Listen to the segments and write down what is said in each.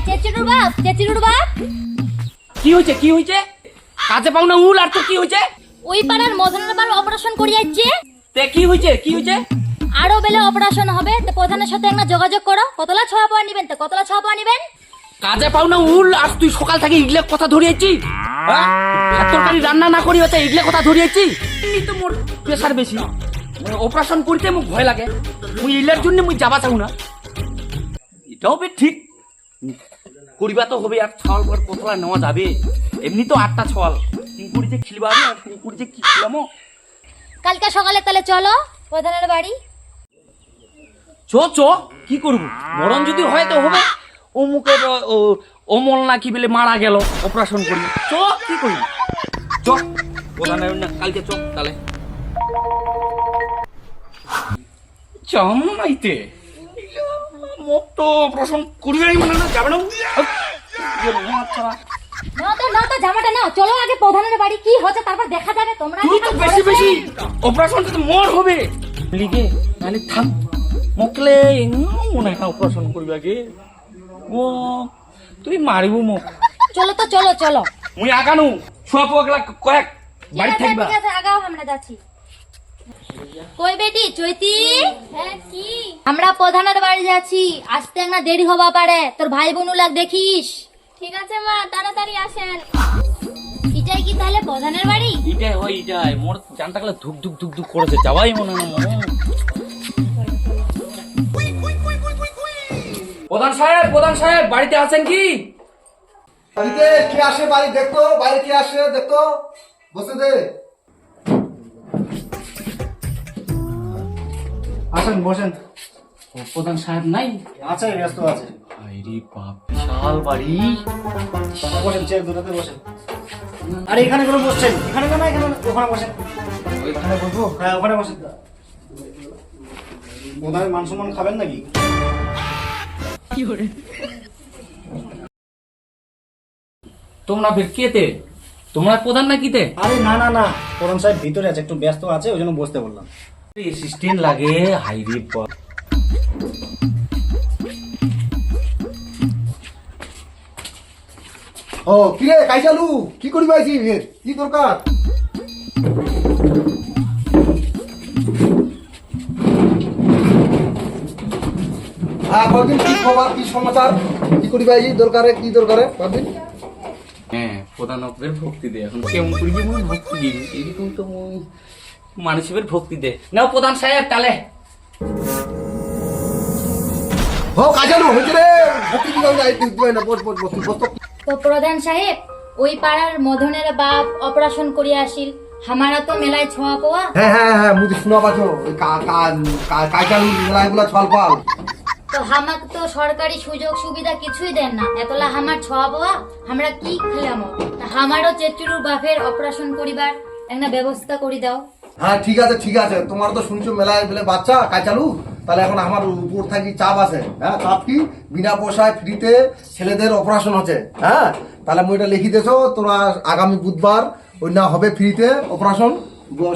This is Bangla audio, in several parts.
চেচিরুর বাপ, চেচিরুর বাপ। কি হয়েছে কি হয়েছে? কাজে পাও না উল আর তো কি হয়েছে? ওই পাড়ার মদনের বার অপারেশন করিয়াছে। তে কি হয়েছে কি হয়েছে? আরো বেলে অপারেশন হবে, তো প্রধানের সাথে একটা যোগাযোগ করো। কতলা ছোয়া পাওয়া নিবেন? তো কতলা ছোয়া পাওয়া নিবেন? কাজে পাও না উল আর তুই সকাল থেকে ইগলে কথা ধরিয়েছি। ভাত তরকারি রান্না না করি হতে ইগলে কথা ধরিয়েছি। এমনি তো মোর প্রেসার বেশি, অপারেশন করতে মোক ভয় লাগে। মুই ইলের জন্য মুই যাবা চাও না। এটাও বে ঠিক করিবা তো হবে। আর ছল পর কতলা নেওয়া যাবে? এমনি তো 8টা ছল, কুকুরি যে খিলবা আর কুকুরি যে কি খিলামো। কালকে সকালে তাহলে চলো প্রধানের বাড়ি। চ চ কি করবো? মরণ যদি হয় তো হবে। অমুকের অমল না কি বলে মারা গেল, অপারেশন করি। চ কি করি, চ প্রধানের কালকে চ তাহলে। চাম নাইতে মোক তো অপারেশন করিবাই মানে না, যাবে না। না তো জামাটা নাও, চলো আগে প্রধানের বাড়ি। কি হচ্ছে তারপর দেখা যাবে। তোমরা তুই তো বেশি বেশি অপারেশনটা তো মোর হবে লিগে, নাহলে থাম মকলে মনে হয় অপারেশন করবে আগে। ও তুই মারিব মোক। চলো তো, চলো চলো। মুই আগানু ছুয়া পোগলা কয়েক বাড়ি থাকবা। ঠিক আছে, আগাও, আমরা যাচ্ছি। কই বেটি চৈতি? হ্যাঁ কি? আমরা প্রধানের বাড়ি যাচ্ছি, আসতে না দেরি হবা পারে। তোর ভাই বোনু লাগ দেখিস। ঠিক আছে মা, তাড়াতাড়ি আসেন। এটাই কি তাহলে প্রধানের বাড়ি? এটাই হয় এটাই। মোর জানটা গেলে ধুক ধুক ধুক ধুক করেছে, যাওয়াই মনে না। প্রধান সাহেব বাড়িতে আছেন কি? বাড়িতে কে আসে? বাড়ি দেখতো, বাইরে কে আসে দেখতো, বসে দে। আসেন বসেন। প্রধান সাহেব নাই? আছে, ব্যস্ত আছে। আরে বাপ, বিশাল বাড়ি। বসেন, চেয়ার দুটাতে বসেন। আরে এখানে কোনো বসছেন? এখানে না, এখানে ওখানে বসেন। ওইখানে বলবো? হ্যাঁ ওখানে বসেন। ওনার মান সম্মান খাবেন নাকি? তোমরা ফের কেতে? তোমরা প্রধান না কিতে? আরে না না না, প্রধান সাহেব ভিতরে আছে, একটু ব্যস্ত আছে, ওই জন্য বসতে বললাম। অ্যাসিস্ট্যান্ট লাগে। হাইরে বাপ। ও কি রে কাইচালু, কি করি পাইছি? কি দরকার? হ্যাঁ কদিন, কি খবর, কি সমাচার, কি করি পাইছি? দরকারে কি দরকারে কদিন? হ্যাঁ প্রধান অপের ভক্তি দে। এখন কেমন করিবি মুই ভক্তি দিবি? এরকম তো মুই মানুষের ভক্তি দে। নাও প্রধান সাহেব তাহলে। ও কাইচালু হইছে রে, ভক্তি দিবাই না, দিবাই না, বস বস বস বস। তো প্রধান সাহেব, ওই পাড়ার মদনের বাপ অপারেশন করিয়া আসিল। হামারা তো মেলায় ছোঁয়া পাওয়া। হ্যাঁ হ্যাঁ হ্যাঁ, মুই শুনা পাচ্ছো, ওই কাইচালু মেলাগুলা ছল পাল। তো হামাক তো সরকারি সুযোগ সুবিধা কিছুই দেন না। এতলা হামার ছোঁয়া পাওয়া, আমরা কি খেলাম? হামারও চেচুরুর বাপের অপারেশন করিবার একটা ব্যবস্থা করে দাও। হ্যাঁ ঠিক আছে ঠিক আছে, তোমার তো শুনছো মেলায় বলে বাচ্চা কাইচালু, তাহলে এখন আমার উপর থাকি চাপ আছে। হ্যাঁ চাপ কি? বিনা পয়সায় ফ্রিতে ছেলেদের অপারেশন হচ্ছে। হ্যাঁ তাহলে মুই এটা লিখি দেছো, তোরা আগামী বুধবার ওই না হবে ফ্রিতে অপারেশন,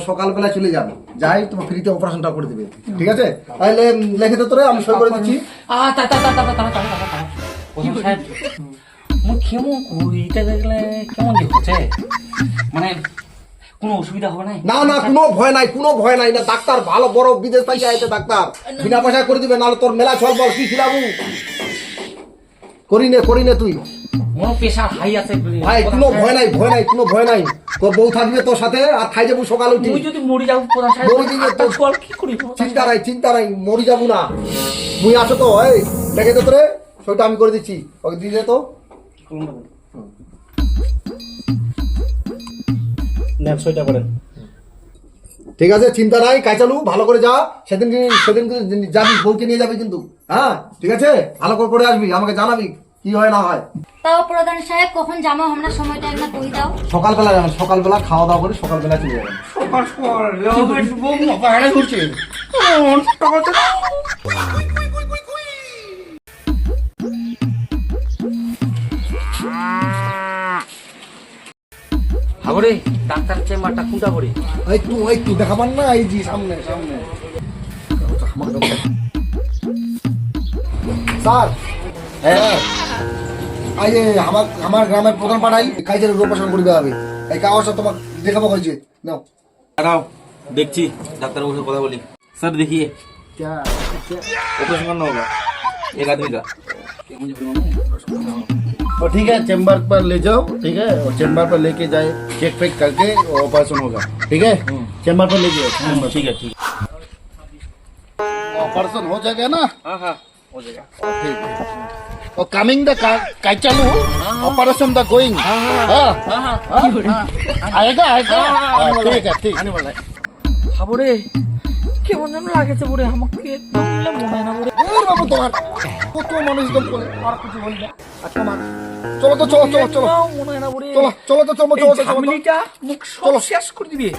সকালবেলা চলে যাবে, যাই তোমার ফ্রিতে অপারেশনটা করে দিবে। ঠিক আছে তাহলে লিখে দে তোরে, আমি সই করে দিচ্ছি। প্রধান সাহেব মুই কেমন করি? এটা দেখলে কেমন যে হচ্ছে, মানে কোনো অসুবিধা হবে না? না না, কোনো ভয় নাই, কোনো ভয় নাই। না ডাক্তার ভালো বড় বিদেশ থেকে আইতে ডাক্তার, বিনা পয়সা করে দিবে, নাহলে তোর মেলা চল বল কি খিলাবু। করি নে তুই। মনে প্রেশার হাই আছে ভাই, কোনো ভয় নাই, ভয় নাই, কোনো ভয় নাই। তোর বউ থাকবে তোর সাথে, আর খাই যাবো সকাল উঠি। তুই যদি মরে যাও প্রধান সাহেব, মরে দিলে তো চল কি করি? চিন্তা নাই, মরি যাবো না। মুই আছো তো, এই দেখে তো তোরে সইটা আমি করে দিচ্ছি, ওকে দিয়ে দে তো। নেন সইটা করেন। ঠিক আছে, চিন্তা নাই, কাইচালু ভালো করে যা। সেদিন যাবি, বউকে নিয়ে যাবি কিন্তু। হ্যাঁ ঠিক আছে, ভালো করে আসবি, আমাকে জানাবি কি হয় না হয়। তাও প্রধান সাহেব কখন যাবো আমরা? সময়টা একটা কই দাও। সকালবেলা যাবেন, সকালবেলা খাওয়া দাওয়া করে সকালবেলা চলে যাবেন। হাবরে ডাক্তার চেম্বারটা কোনটা করে? একটু দেখাবার না, এই জি সামনে সামনে। স্যার, হ্যাঁ এই যে আমার গ্রামের প্রধান পাড়াই কাজের অপারেশন করবে হবে এই কাগজটা তোমাকে দেখাবো হয়েছে নাও দাঁড়াও দেখছি ডাক্তারবাবুর সাথে কথা বলি सर देखिए ऑपरेशन करना होगा एक आदमी का और ठीक है चेम्बर पर ले जाओ ठीक है और चेम्बर पर लेके जाए चेक फेक करके ऑपरेशन होगा ठीक है चेम्बर पर ले जाओ ठीक है ठीक ऑपरेशन हो जाएगा ना हाँ हाँ हो जाएगा ठीक है और कमिंग द काय चालू ऑपरेशन द गोइंग हाँ आएगा आएगा हाँ, ठीक है ठीक आने वाला है হাবরে কেমন যেন লাগেছে বলে আমাকে একদম মনে হয় না বলে এই বাবু তোমার কত মানুষ দম করে আর কিছু বলি না আচ্ছা মা চলো তো চলো চলো চলো মনে হয় না বলে চলো চলো তো চলো চলো চলো ঝামেলিটা মুখ সব শেষ করে দিবে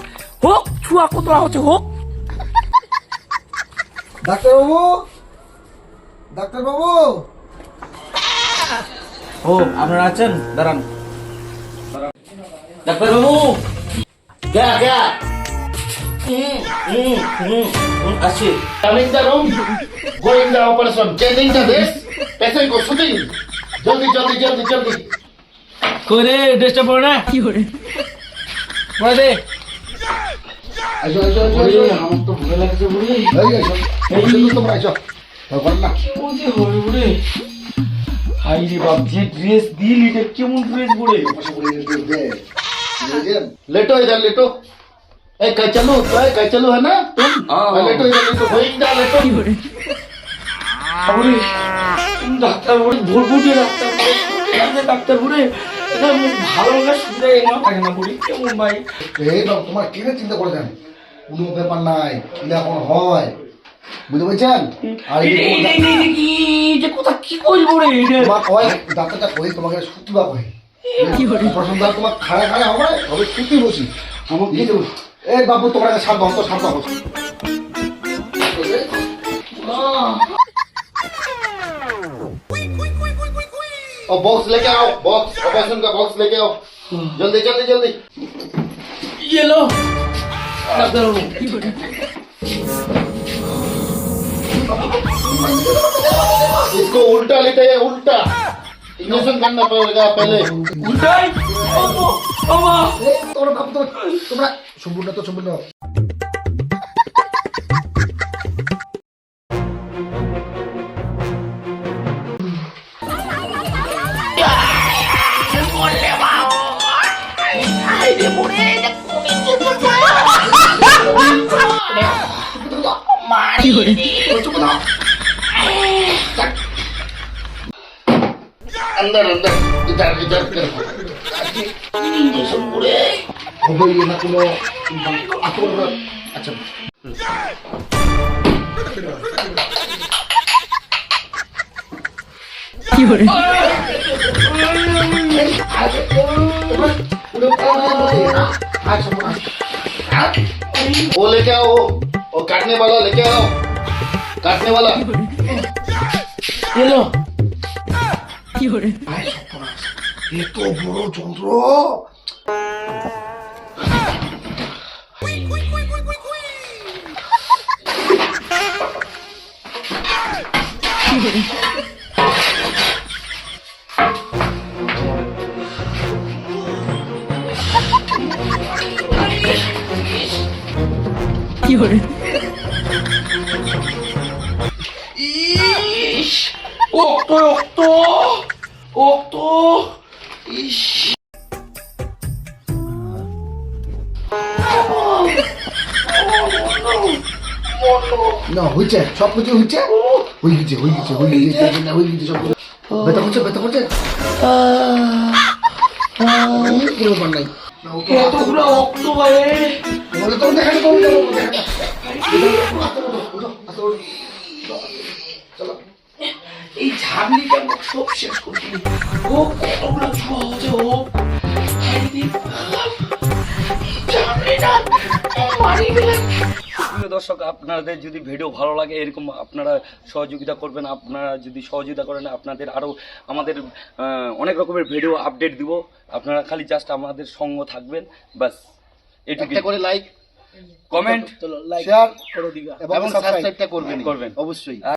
হোক ছুয়া কতটা হচ্ছে হোক ডাক্তারবাবু ডাক্তারবাবু ও আপনারা আছেন দাঁড়ান ডাক্তারবাবু क्या क्या আসছি coming the room going the operation changing the this patient को शूटिंग जल्दी जल्दी जल्दी जल्दी কই রে ড্রেসটা পরে না কি করে পরে দে আইসো আইসো আইসো ওরে আইসো আমার তো ভয় লাগছে বলে এই আইসো এই তো তোমরা আইসো ভগবান না কেমন যে হবে বলে হাই রে বাপ যে ড্রেস দিল এটা কেমন ড্রেস বলে পাশে পড়ে দে বুঝলেন लेटो इधर लेटो ए काय चलू है ना तुम हाँ। लेटो इधर लेटो गोइंग द लेटो বাবুরে ডাক্তার বলে ভরপুটে ডাক্তার বলে এটা ভালো না সুবিধা এমন থাকে না বলি কেমন ভাই এই বাবু তোমার কি চিন্তা করেছেন কোনো ব্যাপার নাই এটা এখন হয় বুঝতে পেরেছেন আর এই কি যে কথা কি করবো রে এটা তোমার কয় ডাক্তারটা কই তোমাকে সুতিবা কই কি করে প্রশ্নটা তোমার খাড়া খাড়া হবে তবে সুতি বসি আমাকে কি দেব এই বাবু তোমার কাছে শান্ত হও শান্ত হও और बॉक्स लेके आओ बॉक्स ऑपरेशन का बॉक्स लेके आओ जल्दी जल्दी जल्दी ये लो ডাক্তার বাবু इसको उल्टा लेते हैं उल्टा इंजेक्शन करना पड़ेगा पहले উল্টাই বাবা এই তোমরা বাবু তোমরা সম্পূর্ণ তো সম্পূর্ণ अंदर अंदर इधर इधर कर হবে না কোনো আক্রমণ আচ্ছা वो लेके आओ वो काटने वाला लेके आओ काटने वाला ये लो এত বড় যন্ত্র ইস রক্ত রক্ত রক্ত ইস না হয়েছে সব কিছু হচ্ছে হয়ে গেছে হয়ে গেছে হয়ে গেছে হয়ে গেছে সব কিছু ব্যথা করছে ব্যথা করছে কোনো ব্যাপার নাই এতগুলো রক্ত ভাই বলে তো দেখাতে পারবো চলো এই ঝামলিটা মোক সব শেষ করে দিলি ও কতগুলো ছোঁয়া হচ্ছে ও ঝামলিটা মারি দিলেন প্রিয় দর্শক আপনাদের যদি ভিডিও ভালো লাগে এরকম আপনারা সহযোগিতা করবেন আপনারা যদি সহযোগিতা করেন আপনাদের আরও আমাদের অনেক রকমের ভিডিও আপডেট দিব আপনারা খালি জাস্ট আমাদের সঙ্গ থাকবেন বাস এটুকু একটা করে লাইক কমেন্ট শেয়ার করে দিবা এবং সাবস্ক্রাইবটা করবেন করবেন অবশ্যই